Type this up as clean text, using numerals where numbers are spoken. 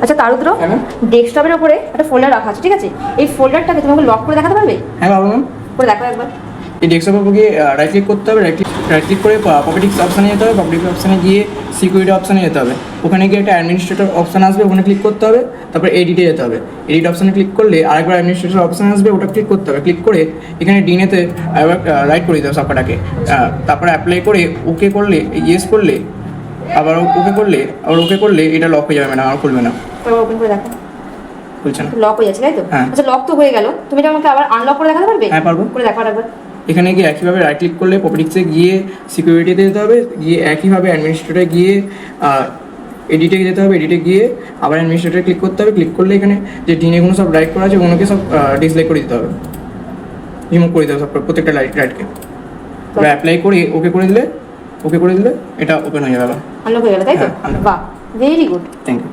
আচ্ছা তারুদ্র, ডেস্কটপের উপরে একটা ফোল্ডার রাখা আছে, ঠিক আছে? এই ফোল্ডারটাকে তোমাকে লক করে দেখাতে পারবে? হ্যাঁ পারবো ম্যাম। করে দেখো একবার। এই ডেস্কটপের উপর গিয়ে রাইট ক্লিক করতে হবে, রাইট ক্লিক করে প্রপার্টিক্স অপশানে যেতে হবে, প্রপার্টিক্স অপশানে গিয়ে সিকিউরিটি অপশানে যেতে হবে, ওখানে গিয়ে একটা অ্যাডমিনিস্ট্রেটর অপশান আসবে, ওখানে ক্লিক করতে হবে, তারপর এডিটে যেতে হবে, এডিট অপশানে ক্লিক করলে আরেকবার অ্যাডমিনিস্ট্রেটর অপশান আসবে, ওটা ক্লিক করতে হবে, ক্লিক করে এখানে ডিনেতে একবার রাইট করে দিতে হবে সবকটাকে, তারপরে অ্যাপ্লাই করে ওকে করলে, ইয়েস করলে, আবার ওকে করলে এটা লক হয়ে যাবে, ম্যাডাম আর খুলবে না। ওপেন করে দেখো, খুলছে না, লক হয়ে যাচ্ছে তাই তো? হ্যাঁ। আচ্ছা লক তো হয়ে গেল, তুমি এটা আমাকে আবার আনলক করে দেখাতে পারবে? হ্যাঁ পারবো। করে দেখো একবার। এখানে গিয়ে একইভাবে রাইট ক্লিক করলে প্রপার্টিক্সে গিয়ে সিকিউরিটিতে যেতে হবে, গিয়ে একইভাবে অ্যাডমিনিস্ট্রেটরে গিয়ে এডিটে যেতে হবে, এডিটে গিয়ে আবার অ্যাডমিনিস্ট্রেটরে ক্লিক করতে হবে, ক্লিক করলে এখানে যে ডিনেগুলো সব রাইট করা আছে ওগুলোকে সব ডিসলাইক করে দিতে হবে, রিমুভ করে দিতে হবে সব প্রত্যেকটা রাইটকে। তবে অ্যাপ্লাই করে ওকে করে দিলে এটা ওপেন হয়ে যাবে। আনলক হয়ে গেল তাই তো? হ্যাঁ, unlock। বাহ, ভেরি গুড। Thank you.